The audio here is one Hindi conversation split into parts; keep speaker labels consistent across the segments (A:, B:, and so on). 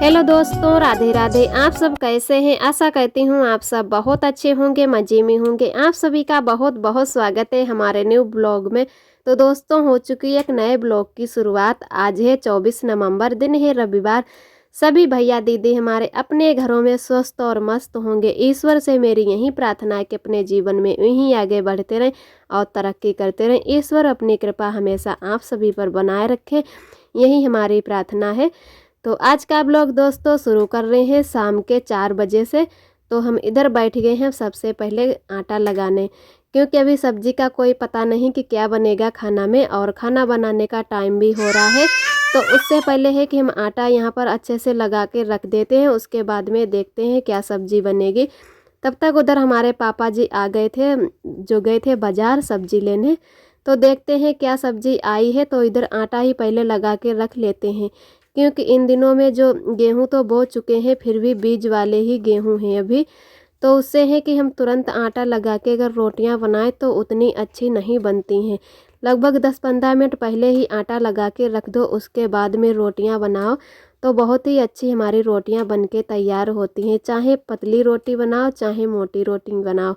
A: हेलो दोस्तों, राधे राधे। आप सब कैसे हैं? आशा करती हूँ आप सब बहुत अच्छे होंगे, मज़े में होंगे। आप सभी का बहुत बहुत स्वागत है हमारे न्यू ब्लॉग में। तो दोस्तों, हो चुकी है एक नए ब्लॉग की शुरुआत। आज है 24 नवंबर, दिन है रविवार। सभी भैया दीदी हमारे अपने घरों में स्वस्थ और मस्त होंगे। ईश्वर से मेरी यही प्रार्थना है कि अपने जीवन में यूं आगे बढ़ते रहें और तरक्की करते रहें। ईश्वर अपनी कृपा हमेशा आप सभी पर बनाए रखें, यही हमारी प्रार्थना है। तो आज का ब्लॉग दोस्तों शुरू कर रहे हैं शाम के 4 बजे से। तो हम इधर बैठ गए हैं सबसे पहले आटा लगाने, क्योंकि अभी सब्जी का कोई पता नहीं कि क्या बनेगा खाना में, और खाना बनाने का टाइम भी हो रहा है। तो उससे पहले है कि हम आटा यहाँ पर अच्छे से लगा के रख देते हैं, उसके बाद में देखते हैं क्या सब्जी बनेगी। तब तक उधर हमारे पापा जी आ गए थे, जो गए थे बाज़ार सब्जी लेने। तो देखते हैं क्या सब्जी आई है। तो इधर आटा ही पहले लगा के रख लेते हैं, क्योंकि इन दिनों में जो गेहूं तो बो चुके हैं, फिर भी बीज वाले ही गेहूं हैं अभी। तो उससे है कि हम तुरंत आटा लगा के अगर रोटियां बनाएं तो उतनी अच्छी नहीं बनती हैं। लगभग 10-15 मिनट पहले ही आटा लगा के रख दो, उसके बाद में रोटियां बनाओ तो बहुत ही अच्छी हमारी रोटियां बनके तैयार होती हैं। चाहे पतली रोटी बनाओ, चाहे मोटी रोटी बनाओ,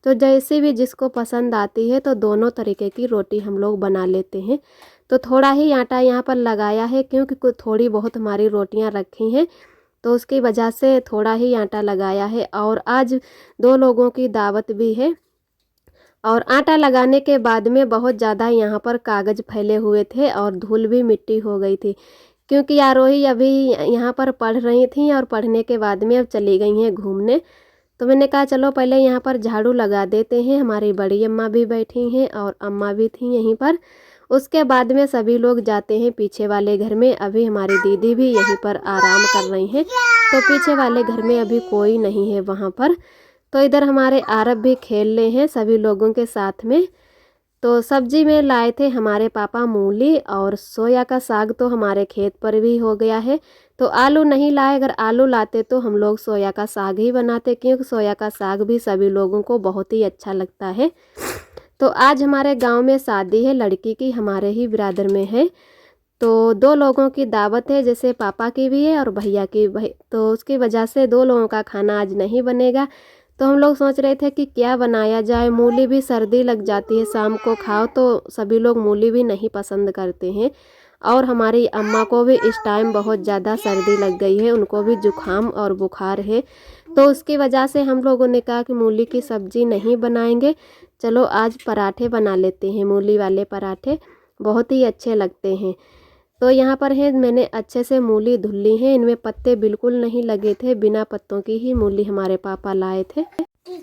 A: तो जैसे भी जिसको पसंद आती है तो दोनों तरीके की रोटी हम लोग बना लेते हैं। तो थोड़ा ही आटा यहाँ पर लगाया है, क्योंकि कुछ थोड़ी बहुत हमारी रोटियाँ रखी हैं, तो उसकी वजह से थोड़ा ही आटा लगाया है। और आज 2 लोगों की दावत भी है। और आटा लगाने के बाद में बहुत ज़्यादा यहाँ पर कागज़ फैले हुए थे और धूल भी मिट्टी हो गई थी, क्योंकि आरोही अभी यहाँ पर पढ़ रही थी और पढ़ने के बाद में अब चली गई हैं घूमने। तो मैंने कहा चलो पहले यहाँ पर झाड़ू लगा देते हैं। हमारी बड़ी अम्मा भी बैठी हैं और अम्मा भी थी यहीं पर। उसके बाद में सभी लोग जाते हैं पीछे वाले घर में। अभी हमारी दीदी भी यहीं पर आराम कर रही हैं, तो पीछे वाले घर में अभी कोई नहीं है वहाँ पर। तो इधर हमारे आरब भी खेल रहे हैं सभी लोगों के साथ में। तो सब्जी में लाए थे हमारे पापा मूली और सोया का साग, तो हमारे खेत पर भी हो गया है। तो आलू नहीं लाए, अगर आलू लाते तो हम लोग सोया का साग ही बनाते, क्योंकि सोया का साग भी सभी लोगों को बहुत ही अच्छा लगता है। तो आज हमारे गांव में शादी है लड़की की, हमारे ही बिरादर में है। तो 2 लोगों की दावत है, जैसे पापा की भी है और भैया की भाई। तो उसकी वजह से 2 लोगों का खाना आज नहीं बनेगा। तो हम लोग सोच रहे थे कि क्या बनाया जाए। मूली भी सर्दी लग जाती है, शाम को खाओ तो सभी लोग मूली भी नहीं पसंद करते हैं। और हमारी अम्मा को भी इस टाइम बहुत ज़्यादा सर्दी लग गई है, उनको भी जुखाम और बुखार है। तो उसकी वजह से हम लोगों ने कहा कि मूली की सब्ज़ी नहीं बनाएंगे, चलो आज पराठे बना लेते हैं। मूली वाले पराठे बहुत ही अच्छे लगते हैं। तो यहाँ पर है, मैंने अच्छे से मूली धुल ली है। इनमें पत्ते बिल्कुल नहीं लगे थे, बिना पत्तों की ही मूली हमारे पापा लाए थे।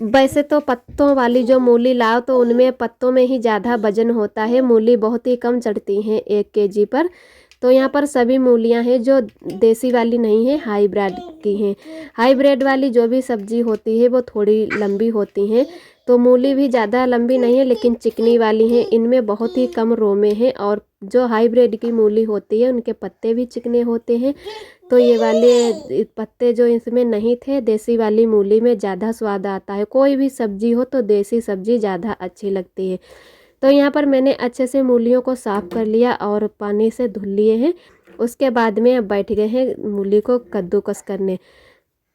A: वैसे तो पत्तों वाली जो मूली लाओ तो उनमें पत्तों में ही ज़्यादा वजन होता है, मूली बहुत ही कम चढ़ती हैं 1 केजी पर। तो यहाँ पर सभी मूलियाँ हैं जो देसी वाली नहीं है, हाईब्रिड की हैं। हाईब्रिड वाली जो भी सब्जी होती है वो थोड़ी लंबी होती हैं। तो मूली भी ज़्यादा लंबी नहीं है, लेकिन चिकनी वाली हैं, इनमें बहुत ही कम रोमे हैं। और जो हाईब्रिड की मूली होती है उनके पत्ते भी चिकने होते हैं। तो ये वाले पत्ते जो इसमें नहीं थे, देसी वाली मूली में ज़्यादा स्वाद आता है। कोई भी सब्जी हो तो देसी सब्जी ज़्यादा अच्छी लगती है। तो यहाँ पर मैंने अच्छे से मूलियों को साफ़ कर लिया और पानी से धुल लिए हैं। उसके बाद में अब बैठ गए हैं मूली को कद्दूकस करने।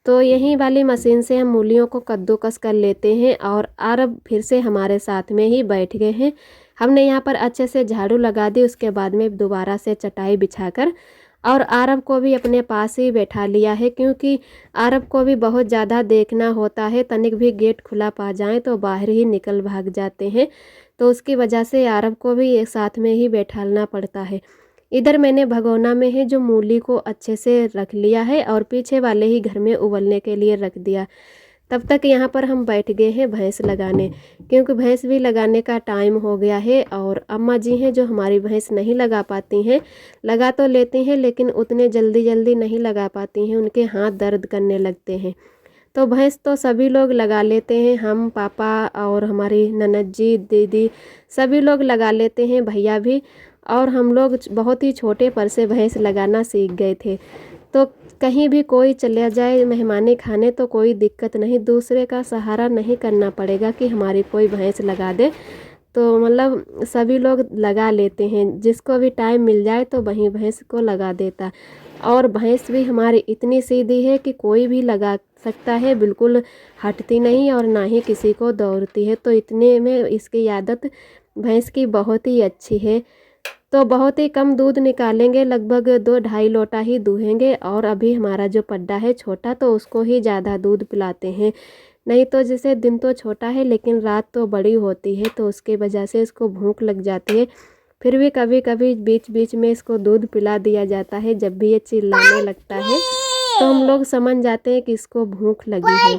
A: तो यही वाली मशीन से हम मूलियों को कद्दूकस कर लेते हैं। और अरब फिर से हमारे साथ में ही बैठ गए हैं। हमने यहाँ पर अच्छे से झाड़ू लगा दी, उसके बाद में दोबारा से चटाई बिछाकर और आरब को भी अपने पास ही बैठा लिया है, क्योंकि आरब को भी बहुत ज़्यादा देखना होता है। तनिक भी गेट खुला पा जाए तो बाहर ही निकल भाग जाते हैं। तो उसकी वजह से आरब को भी एक साथ में ही बैठालना पड़ता है। इधर मैंने भगोना में है जो मूली को अच्छे से रख लिया है और पीछे वाले ही घर में उबलने के लिए रख दिया। तब तक यहाँ पर हम बैठ गए हैं भैंस लगाने, क्योंकि भैंस भी लगाने का टाइम हो गया है। और अम्मा जी हैं जो हमारी भैंस नहीं लगा पाती हैं, लगा तो लेती हैं लेकिन उतने जल्दी जल्दी नहीं लगा पाती हैं, उनके हाथ दर्द करने लगते हैं। तो भैंस तो सभी लोग लगा लेते हैं, हम पापा और हमारी ननद जी दीदी सभी लोग लगा लेते हैं, भैया भी। और हम लोग बहुत ही छोटे पर से भैंस लगाना सीख गए थे। तो कहीं भी कोई चले जाए मेहमानी खाने तो कोई दिक्कत नहीं, दूसरे का सहारा नहीं करना पड़ेगा कि हमारी कोई भैंस लगा दे। तो मतलब सभी लोग लगा लेते हैं, जिसको भी टाइम मिल जाए तो वहीं भैंस को लगा देता। और भैंस भी हमारी इतनी सीधी है कि कोई भी लगा सकता है, बिल्कुल हटती नहीं और ना ही किसी को दौड़ती है। तो इतने में इसकी आदत भैंस की बहुत ही अच्छी है। तो बहुत ही कम दूध निकालेंगे, लगभग 2-2.5 लोटा ही दूहेंगे। और अभी हमारा जो पड्डा है छोटा, तो उसको ही ज़्यादा दूध पिलाते हैं। नहीं तो जैसे दिन तो छोटा है लेकिन रात तो बड़ी होती है, तो उसके वजह से इसको भूख लग जाती है। फिर भी कभी कभी बीच बीच में इसको दूध पिला दिया जाता है। जब भी ये चिल्लाने लगता है तो हम लोग समझ जाते हैं कि इसको भूख लगी है।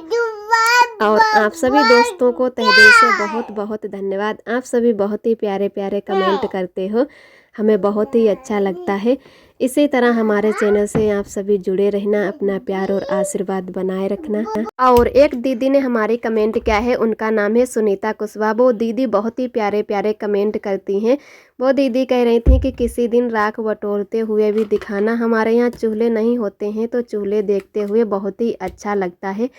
A: और आप सभी दोस्तों को तहे दिल से बहुत बहुत धन्यवाद। आप सभी बहुत ही प्यारे प्यारे कमेंट करते हो, हमें बहुत ही अच्छा लगता है। इसी तरह हमारे चैनल से आप सभी जुड़े रहना, अपना प्यार और आशीर्वाद बनाए रखना। और एक दीदी ने हमारी कमेंट किया है, उनका नाम है सुनीता कुशवाहा। वो दीदी बहुत ही प्यारे प्यारे कमेंट करती हैं। वो दीदी कह रही थी कि किसी दिन राख बटोरते हुए भी दिखाना। हमारे यहाँ चूल्हे नहीं होते हैं, तो चूल्हे देखते हुए बहुत ही अच्छा लगता है।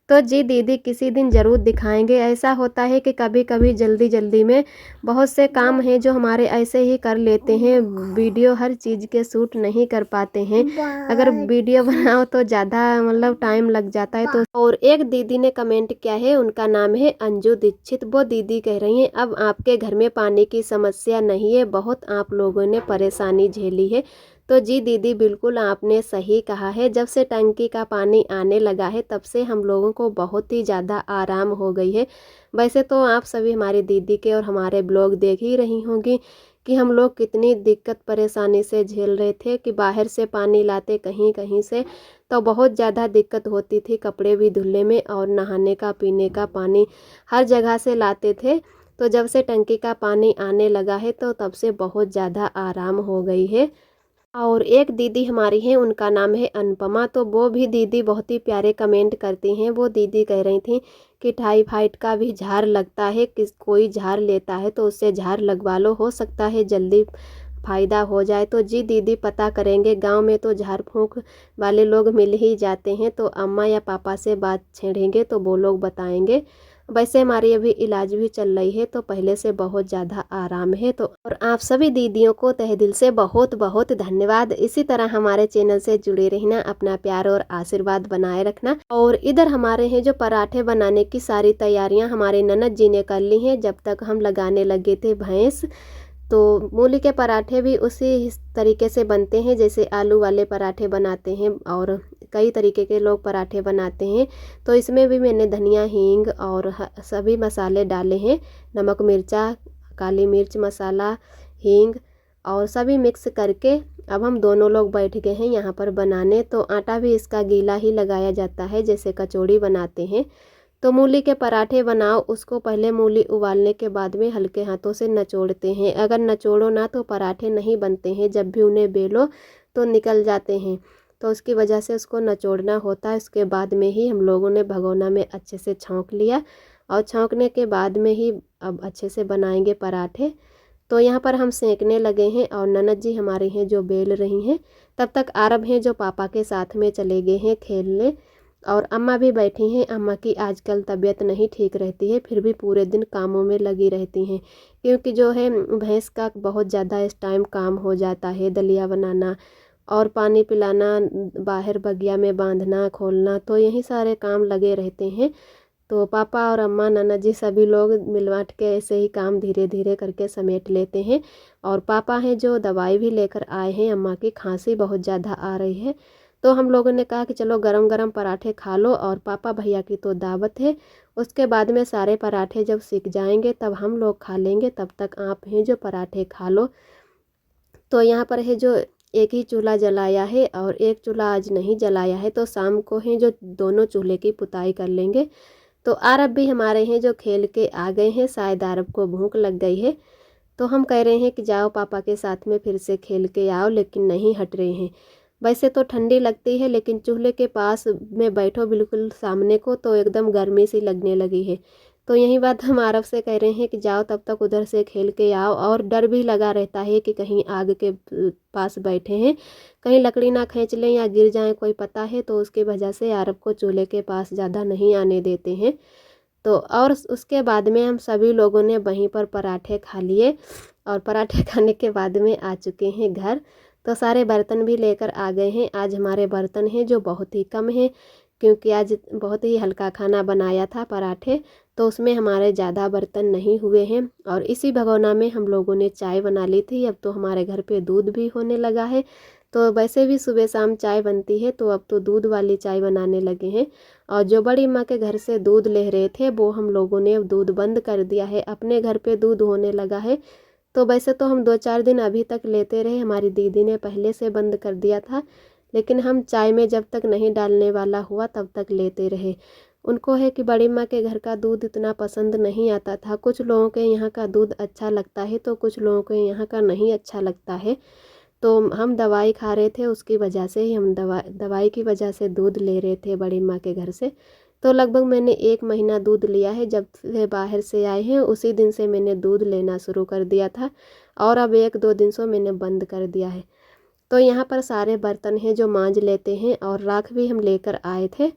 A: तो जी दीदी, किसी दिन ज़रूर दिखाएंगे। ऐसा होता है कि कभी कभी जल्दी जल्दी में बहुत से काम हैं जो हमारे ऐसे ही कर लेते हैं, वीडियो हर चीज़ के शूट नहीं कर पाते हैं। अगर वीडियो बनाओ तो ज़्यादा मतलब टाइम लग जाता है। तो और एक दीदी ने कमेंट किया है, उनका नाम है अंजू दीक्षित। वो दीदी कह रही हैं, अब आपके घर में पानी की समस्या नहीं है, बहुत आप लोगों ने परेशानी झेली है। तो जी दीदी, बिल्कुल आपने सही कहा है। जब से टंकी का पानी आने लगा है तब से हम लोगों को बहुत ही ज़्यादा आराम हो गई है। वैसे तो आप सभी हमारी दीदी के और हमारे ब्लॉग देख ही रही होंगी कि हम लोग कितनी दिक्कत परेशानी से झेल रहे थे कि बाहर से पानी लाते कहीं कहीं से, तो बहुत ज़्यादा दिक्कत होती थी कपड़े भी धुलने में, और नहाने का पीने का पानी हर जगह से लाते थे। तो जब से टंकी का पानी आने लगा है तो तब से बहुत ज़्यादा आराम हो गई है। और एक दीदी हमारी हैं, उनका नाम है अनुपमा। तो वो भी दीदी बहुत ही प्यारे कमेंट करती हैं। वो दीदी कह रही थी कि टाइफाइड का भी झाड़ लगता है, किस कोई झाड़ लेता है तो उससे झाड़ लगवा लो, हो सकता है जल्दी फ़ायदा हो जाए। तो जी दीदी, पता करेंगे। गांव में तो झाड़ फूँक वाले लोग मिल ही जाते हैं, तो अम्मा या पापा से बात छेड़ेंगे तो वो लोग बताएंगे। वैसे हमारी अभी इलाज भी चल रही है, तो पहले से बहुत ज़्यादा आराम है। तो और आप सभी दीदियों को तहे दिल से बहुत बहुत धन्यवाद। इसी तरह हमारे चैनल से जुड़े रहना, अपना प्यार और आशीर्वाद बनाए रखना। और इधर हमारे हैं जो पराठे बनाने की सारी तैयारियां हमारे ननद जी ने कर ली हैं। जब तक हम लगाने लगे थे भैंस, तो मूली के पराठे भी उसी तरीके से बनते हैं जैसे आलू वाले पराठे बनाते हैं, और कई तरीके के लोग पराठे बनाते हैं। तो इसमें भी मैंने धनिया, हींग और सभी मसाले डाले हैं, नमक, मिर्चा, काली मिर्च मसाला, हींग और सभी मिक्स करके अब हम दोनों लोग बैठ गए हैं यहाँ पर बनाने। तो आटा भी इसका गीला ही लगाया जाता है जैसे कचौड़ी बनाते हैं। तो मूली के पराठे बनाओ, उसको पहले मूली उबालने के बाद में हल्के हाथों से नचोड़ते हैं। अगर नचोड़ो ना तो पराठे नहीं बनते हैं, जब भी उन्हें बेलो तो निकल जाते हैं। तो उसकी वजह से उसको नचोड़ना होता है। उसके बाद में ही हम लोगों ने भगोना में अच्छे से छौंक लिया, और छौंकने के बाद में ही अब अच्छे से बनाएंगे पराठे। तो यहाँ पर हम सेंकने लगे हैं, और ननद जी हमारी हैं जो बेल रही हैं। तब तक आरब हैं जो पापा के साथ में चले गए हैं खेलने, और अम्मा भी बैठी हैं। अम्मा की आजकल तबीयत नहीं ठीक रहती है, फिर भी पूरे दिन कामों में लगी रहती हैं, क्योंकि जो है भैंस का बहुत ज़्यादा इस टाइम काम हो जाता है, दलिया बनाना और पानी पिलाना, बाहर बगिया में बांधना खोलना, तो यही सारे काम लगे रहते हैं। तो पापा और अम्मा, नाना जी सभी लोग मिल बाँट के ऐसे ही काम धीरे धीरे करके समेट लेते हैं। और पापा हैं जो दवाई भी लेकर आए हैं, अम्मा की खांसी बहुत ज़्यादा आ रही है। तो हम लोगों ने कहा कि चलो गरम गरम पराठे खा लो, और पापा भैया की तो दावत है। उसके बाद में सारे पराठे जब सीख जाएंगे तब हम लोग खा लेंगे, तब तक आप हैं जो पराठे खा लो। तो यहाँ पर है जो एक ही चूल्हा जलाया है और एक चूल्हा आज नहीं जलाया है, तो शाम को है जो दोनों चूल्हे की पुताई कर लेंगे। तो आरब भी हमारे हैं जो खेल के आ गए हैं, शायद आरब को भूख लग गई है। तो हम कह रहे हैं कि जाओ पापा के साथ में फिर से खेल के आओ, लेकिन नहीं हट रहे हैं। वैसे तो ठंडी लगती है, लेकिन चूल्हे के पास में बैठो बिल्कुल सामने को तो एकदम गर्मी सी लगने लगी है। तो यही बात हम आरब से कह रहे हैं कि जाओ तब तक उधर से खेल के आओ। और डर भी लगा रहता है कि कहीं आग के पास बैठे हैं, कहीं लकड़ी ना खींच लें या गिर जाएं, कोई पता है। तो उसकी वजह से आरब को चूल्हे के पास ज़्यादा नहीं आने देते हैं। तो और उसके बाद में हम सभी लोगों ने वहीं पर पराठे खा लिए, और पराठे खाने के बाद में आ चुके हैं घर। तो सारे बर्तन भी लेकर आ गए हैं। आज हमारे बर्तन हैं जो बहुत ही कम हैं, क्योंकि आज बहुत ही हल्का खाना बनाया था, पराठे, तो उसमें हमारे ज़्यादा बर्तन नहीं हुए हैं। और इसी भगोना में हम लोगों ने चाय बना ली थी। अब तो हमारे घर पे दूध भी होने लगा है, तो वैसे भी सुबह शाम चाय बनती है, तो अब तो दूध वाली चाय बनाने लगे हैं। और जो बड़ी माँ के घर से दूध ले रहे थे वो हम लोगों ने अब दूध बंद कर दिया है। अपने घर पे दूध होने लगा है। तो वैसे तो हम 2-4 दिन अभी तक लेते रहे, हमारी दीदी ने पहले से बंद कर दिया था, लेकिन हम चाय में जब तक नहीं डालने वाला हुआ तब तक लेते रहे। उनको है कि बड़ी माँ के घर का दूध इतना पसंद नहीं आता था। कुछ लोगों के यहाँ का दूध अच्छा लगता है तो कुछ लोगों के यहाँ का नहीं अच्छा लगता है। तो हम दवाई खा रहे थे, उसकी वजह से ही हम दवाई की वजह से दूध ले रहे थे बड़ी माँ के घर से। तो लगभग मैंने 1 महीना दूध लिया है। जब से बाहर से आए हैं उसी दिन से मैंने दूध लेना शुरू कर दिया था, और अब 1-2 दिन से मैंने बंद कर दिया है। तो यहाँ पर सारे बर्तन हैं जो मांज लेते हैं, और राख भी हम लेकर आए थे,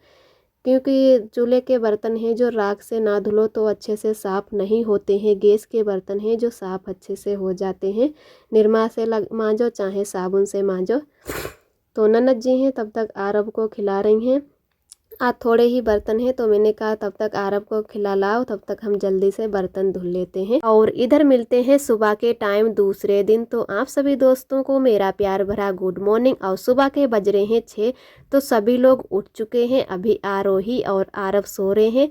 A: क्योंकि चूल्हे के बर्तन हैं जो राख से ना धुलो तो अच्छे से साफ़ नहीं होते हैं। गैस के बर्तन हैं जो साफ़ अच्छे से हो जाते हैं। निरमा से मांजो चाहे साबुन से मांजो। तो ननद जी हैं तब तक आरब को खिला रही हैं। आज थोड़े ही बर्तन हैं तो मैंने कहा तब तक आरब को खिला लाओ, तब तक हम जल्दी से बर्तन धुल लेते हैं। और इधर मिलते हैं सुबह के टाइम दूसरे दिन। तो आप सभी दोस्तों को मेरा प्यार भरा गुड मॉर्निंग। और सुबह के बज रहे हैं 6, तो सभी लोग उठ चुके हैं। अभी आरोही और आरब सो रहे हैं।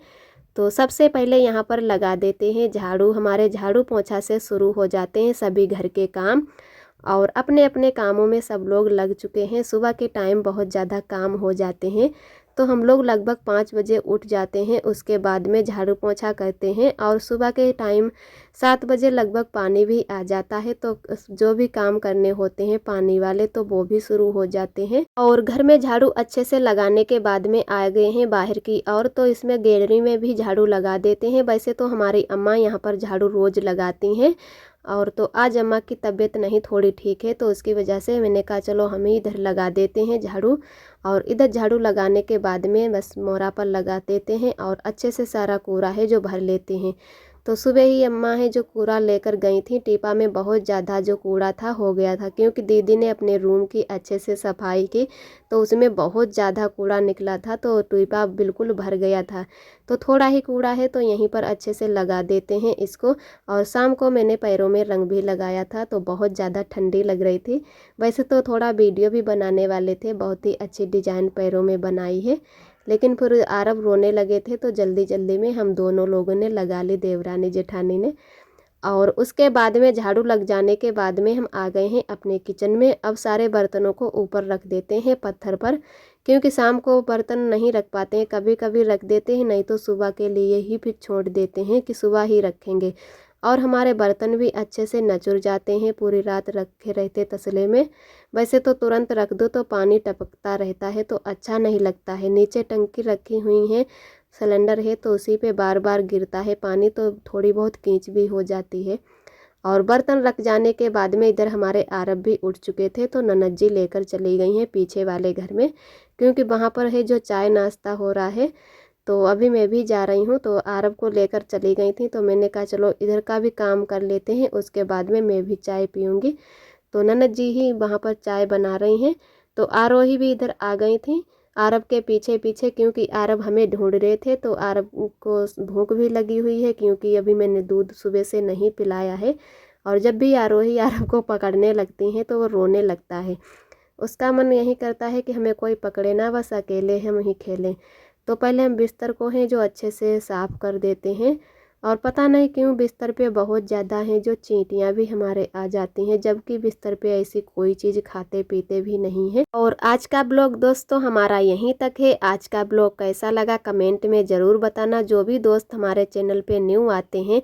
A: तो सबसे पहले यहाँ पर लगा देते हैं झाड़ू। हमारे झाड़ू पोंछा से शुरू हो जाते हैं सभी घर के काम, और अपने अपने कामों में सब लोग लग चुके हैं। सुबह के टाइम बहुत ज़्यादा काम हो जाते हैं, तो हम लोग लगभग 5 बजे उठ जाते हैं। उसके बाद में झाड़ू पोंछा करते हैं, और सुबह के टाइम 7 बजे लगभग पानी भी आ जाता है, तो जो भी काम करने होते हैं पानी वाले तो वो भी शुरू हो जाते हैं। और घर में झाड़ू अच्छे से लगाने के बाद में आ गए हैं बाहर की ओर, तो इसमें गैलरी में भी झाड़ू लगा देते हैं। वैसे तो हमारी अम्मा यहाँ पर झाड़ू रोज़ लगाती हैं, और तो आज अम्मा की तबीयत नहीं थोड़ी ठीक है, तो उसकी वजह से मैंने कहा चलो हम ही इधर लगा देते हैं झाड़ू। और इधर झाड़ू लगाने के बाद में बस मोरा पर लगा देते हैं, और अच्छे से सारा कूड़ा है जो भर लेते हैं। तो सुबह ही अम्मा है जो कूड़ा लेकर गई थी, टीपा में बहुत ज़्यादा जो कूड़ा था हो गया था, क्योंकि दीदी ने अपने रूम की अच्छे से सफाई की, तो उसमें बहुत ज़्यादा कूड़ा निकला था, तो टीपा बिल्कुल भर गया था। तो थोड़ा ही कूड़ा है तो यहीं पर अच्छे से लगा देते हैं इसको। और शाम को मैंने पैरों में रंग भी लगाया था, तो बहुत ज़्यादा ठंडी लग रही थी। वैसे तो थोड़ा वीडियो भी बनाने वाले थे, बहुत ही अच्छी डिजाइन पैरों में बनाई है, लेकिन फिर आरब रोने लगे थे तो जल्दी जल्दी में हम दोनों लोगों ने लगा ली, देवरानी जेठानी ने। और उसके बाद में झाड़ू लग जाने के बाद में हम आ गए हैं अपने किचन में। अब सारे बर्तनों को ऊपर रख देते हैं पत्थर पर, क्योंकि शाम को बर्तन नहीं रख पाते हैं, कभी कभी रख देते हैं, नहीं तो सुबह के लिए ही फिर छोड़ देते हैं कि सुबह ही रखेंगे। और हमारे बर्तन भी अच्छे से नचुर जाते हैं, पूरी रात रखे रहते तसले में। वैसे तो तुरंत रख दो तो पानी टपकता रहता है तो अच्छा नहीं लगता है। नीचे टंकी रखी हुई है, सिलेंडर है, तो उसी पे बार बार गिरता है पानी, तो थोड़ी बहुत कीच भी हो जाती है। और बर्तन रख जाने के बाद में इधर हमारे आरब भी उठ चुके थे, तो ननद जी लेकर चली गई हैं पीछे वाले घर में, क्योंकि वहाँ पर है जो चाय नाश्ता हो रहा है। तो अभी मैं भी जा रही हूँ, तो आरब को लेकर चली गई थी, तो मैंने कहा चलो इधर का भी काम कर लेते हैं, उसके बाद में मैं भी चाय पीऊँगी। तो ननद जी ही वहाँ पर चाय बना रही हैं। तो आरोही भी इधर आ गई थी आरब के पीछे पीछे, क्योंकि आरब हमें ढूंढ रहे थे। तो आरब को भूख भी लगी हुई है, क्योंकि अभी मैंने दूध सुबह से नहीं पिलाया है। और जब भी आरोही आरब को पकड़ने लगती हैं तो वो रोने लगता है। उसका मन यही करता है कि हमें कोई पकड़े ना, बस अकेले हम ही खेलें। तो पहले हम बिस्तर को हैं जो अच्छे से साफ़ कर देते हैं। और पता नहीं क्यों बिस्तर पे बहुत ज़्यादा हैं जो चींटियाँ भी हमारे आ जाती हैं, जबकि बिस्तर पे ऐसी कोई चीज़ खाते पीते भी नहीं है। और आज का ब्लॉग दोस्तों हमारा यहीं तक है। आज का ब्लॉग कैसा लगा कमेंट में ज़रूर बताना। जो भी दोस्त हमारे चैनल पे न्यू आते हैं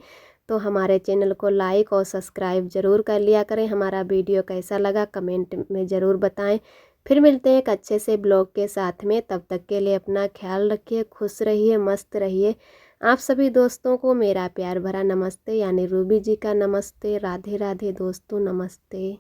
A: तो हमारे चैनल को लाइक और सब्सक्राइब ज़रूर कर लिया करें। हमारा वीडियो कैसा लगा कमेंट में ज़रूर बताएं। फिर मिलते हैं एक अच्छे से ब्लॉग के साथ में। तब तक के लिए अपना ख्याल रखिए, खुश रहिए, मस्त रहिए। आप सभी दोस्तों को मेरा प्यार भरा नमस्ते, यानी रूबी जी का नमस्ते। राधे राधे दोस्तों, नमस्ते।